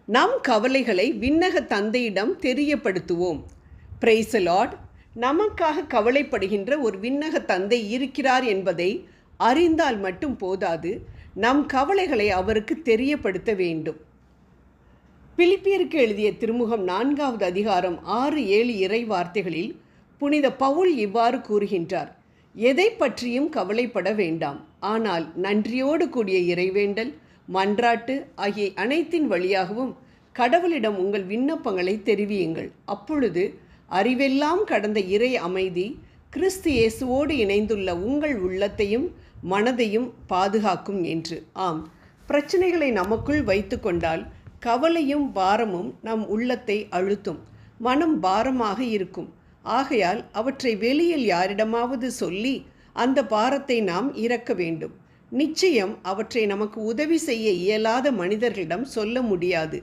நம் கவலைகளை விண்ணக தந்தையிடம் தெரியப்படுத்துவோம். Praise the Lord. நமக்காக கவலைப்படுகின்ற ஒரு விண்ணக தந்தை இருக்கிறார் என்பதை அறிந்தால் மட்டும் போதாது, நம் கவலைகளை அவருக்கு தெரியப்படுத்த வேண்டும். பிலிப்பியருக்கு எழுதிய திருமுகம் 4வது அதிகாரம் 6-7 இறை வார்த்தைகளில் புனித பவுல் இவ்வாறு கூறுகின்றார்: எதை பற்றியும் கவலைப்பட வேண்டாம், ஆனால் நன்றியோடு கூடிய இறைவேண்டல், மன்றாட்டு ஆகிய அனைத்தின் வழியாகவும் கடவுளிடம் உங்கள் விண்ணப்பங்களை தெரிவியுங்கள். அப்பொழுது அறிவெல்லாம் கடந்த இறை அமைதி கிறிஸ்து இயேசுவோடு இணைந்துள்ள உங்கள் உள்ளத்தையும் மனதையும் பாதுகாக்கும் என்று. ஆம், பிரச்சனைகளை நமக்குள் வைத்து கொண்டால் கவலையும் பாரமும் நம் உள்ளத்தை அழுத்தும், மனம் பாரமாக இருக்கும். ஆகையால் அவற்றை வெளியில் யாரிடமாவது சொல்லி அந்த பாரத்தை நாம் இறக்க வேண்டும். நிச்சயம் அவற்றை நமக்கு உதவி செய்ய இயலாத மனிதர்களிடம் சொல்ல முடியாது.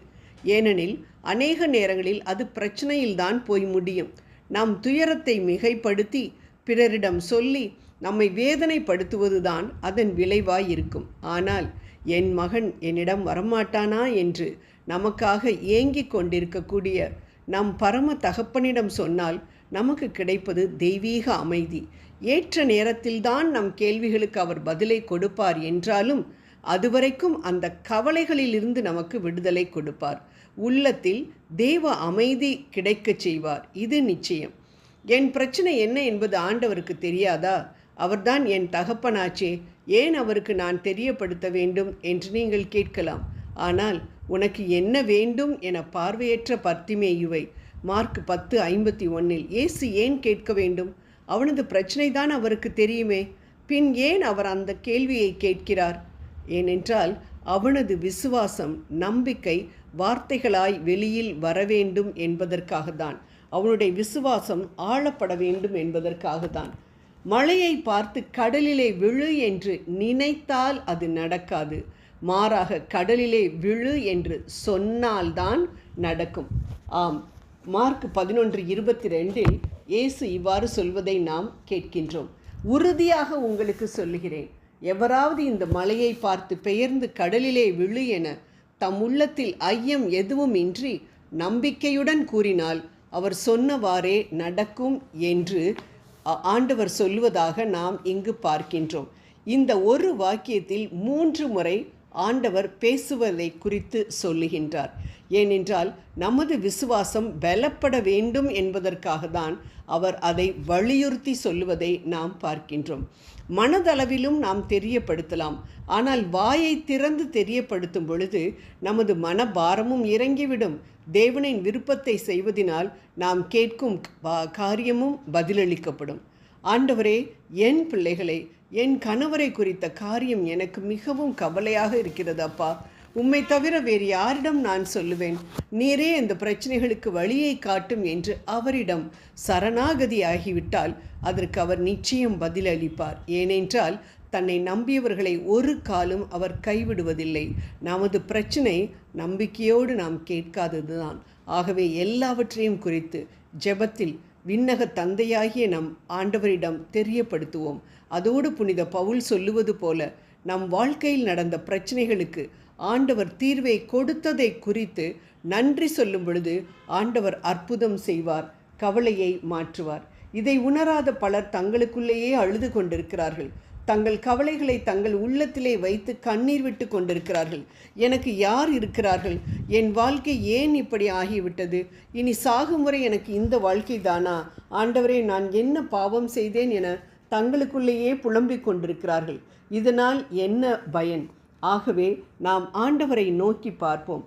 ஏனெனில் அநேக நேரங்களில் அது பிரச்சனையில்தான் போய் முடியும். நம் துயரத்தை மிகைப்படுத்தி பிறரிடம் சொல்லி நம்மை வேதனைப்படுத்துவதுதான் அதன் விளைவாய் இருக்கும். ஆனால் என் மகன் என்னிடம் வரமாட்டானா என்று நமக்காக ஏங்கிக் கொண்டிருக்கக்கூடிய நம் பரம தகப்பனிடம் சொன்னால் நமக்கு கிடைப்பது தெய்வீக அமைதி. ஏற்ற நேரத்தில்தான் நம் கேள்விகளுக்கு அவர் பதிலை கொடுப்பார் என்றாலும் அதுவரைக்கும் அந்த கவலைகளிலிருந்து நமக்கு விடுதலை கொடுப்பார். உள்ளத்தில் தேவ அமைதி கிடைக்கச் செய்வார். இது நிச்சயம். என் பிரச்சனை என்ன என்பது ஆண்டவருக்கு தெரியாதா? அவர்தான் என் தகப்பனாச்சே, ஏன் அவருக்கு நான் தெரியப்படுத்த வேண்டும் என்று நீங்கள் கேட்கலாம். ஆனால் உனக்கு என்ன வேண்டும் என பார்வையற்ற பர்த்திமேயுவை மார்க் 10:51 இயேசு ஏன் கேட்க வேண்டும்? அவனது பிரச்சனை தான் அவருக்கு தெரியுமே. பின் ஏன் அவர் அந்த கேள்வியை கேட்கிறார்? ஏனென்றால் அவனது விசுவாசம், நம்பிக்கை வார்த்தைகளாய் வெளியில் வர வேண்டும் என்பதற்காகத்தான். அவனுடைய விசுவாசம் ஆளப்பட வேண்டும் என்பதற்காகத்தான். மழையை பார்த்து கடலிலே விழு என்று நினைத்தால் அது நடக்காது. மாறாக கடலிலே விழு என்று சொன்னால்தான் நடக்கும். ஆம், மார்க் 11:22 இயேசு இவ்வாறு சொல்வதை நாம் கேட்கின்றோம். உறுதியாக உங்களுக்கு சொல்லுகிறேன், எவராவது இந்த மலையை பார்த்து பெயர்ந்து கடலிலே விழு என தம் உள்ளத்தில் ஐயம் எதுவும் இன்றி நம்பிக்கையுடன் கூறினால் அவர் சொன்னவாறே நடக்கும் என்று ஆண்டவர் சொல்வதாக நாம் இங்கு பார்க்கின்றோம். இந்த ஒரு வாக்கியத்தில் 3 முறை ஆண்டவர் பேசுவதை குறித்து சொல்லுகின்றார். ஏனென்றால் நமது விசுவாசம் பலப்பட வேண்டும் என்பதற்காக தான் அவர் அதை வலியுறுத்தி சொல்லுவதை நாம் பார்க்கின்றோம். மனதளவிலும் நாம் தெரியப்படுத்தலாம், ஆனால் வாயை திறந்து தெரியப்படுத்தும் பொழுது நமது மனபாரமும் இறங்கிவிடும். தேவனின் விருப்பத்தை செய்வதனால் நாம் கேட்கும் காரியமும் பதிலளிக்கப்படும். ஆண்டவரே, என் பிள்ளைகளை, என் கணவரை குறித்த காரியம் எனக்கு மிகவும் கவலையாக இருக்கிறது அப்பா. உம்மை தவிர வேறு யாரிடம் நான் சொல்லுவேன்? நீரே இந்த பிரச்சனைகளுக்கு வழியை காட்டும் என்று அவரிடம் சரணாகதி ஆகிவிட்டால் அதற்கு அவர் நிச்சயம் பதிலளிப்பார். ஏனென்றால் தன்னை நம்பியவர்களை ஒரு காலம் அவர் கைவிடுவதில்லை. நமது பிரச்சனை நம்பிக்கையோடு நாம் கேட்காததுதான். ஆகவே எல்லாவற்றையும் குறித்து ஜெபத்தில் விண்ணக தந்தையாகிய நம் ஆண்டவரிடம் தெரியப்படுத்துவோம். அதோடு புனித பவுல் சொல்லுவது போல நம் வாழ்க்கையில் நடந்த பிரச்சனைகளுக்கு ஆண்டவர் தீர்வை கொடுத்ததை குறித்து நன்றி சொல்லும் பொழுது ஆண்டவர் அற்புதம் செய்வார், கவலையை மாற்றுவார். இதை உணராத பலர் தங்களுக்குள்ளேயே அழுது கொண்டிருக்கிறார்கள். தங்கள் கவலைகளை தங்கள் உள்ளத்திலே வைத்து கண்ணீர் விட்டு கொண்டிருக்கிறார்கள். எனக்கு யார் இருக்கிறார்கள்? என் வாழ்க்கை ஏன் இப்படி ஆகிவிட்டது? இனி சாகும் வரை எனக்கு இந்த வாழ்க்கை தானா? ஆண்டவரே, நான் என்ன பாவம் செய்தேன் என தங்களுக்குள்ளேயே புலம்பிக் கொண்டிருக்கிறார்கள். இதனால் என்ன பயன்? ஆகவே நாம் ஆண்டவரை நோக்கி பார்ப்போம்.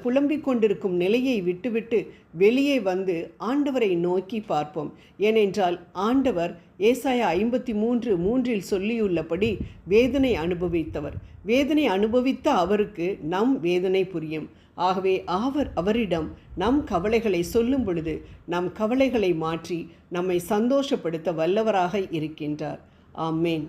புலம்பிக் கொண்டிருக்கும் நிலையை விட்டுவிட்டு வெளியே வந்து ஆண்டவரை நோக்கி பார்ப்போம். ஏனென்றால் ஆண்டவர் ஏசாயா 53:3 சொல்லியுள்ளபடி வேதனை அனுபவித்தவர். வேதனை அனுபவித்த அவருக்கு நம் வேதனை புரியும். ஆகவே அவரிடம் நம் கவலைகளை சொல்லும் பொழுது நம் கவலைகளை மாற்றி நம்மை சந்தோஷப்படுத்த வல்லவராக இருக்கின்றார். ஆமென்.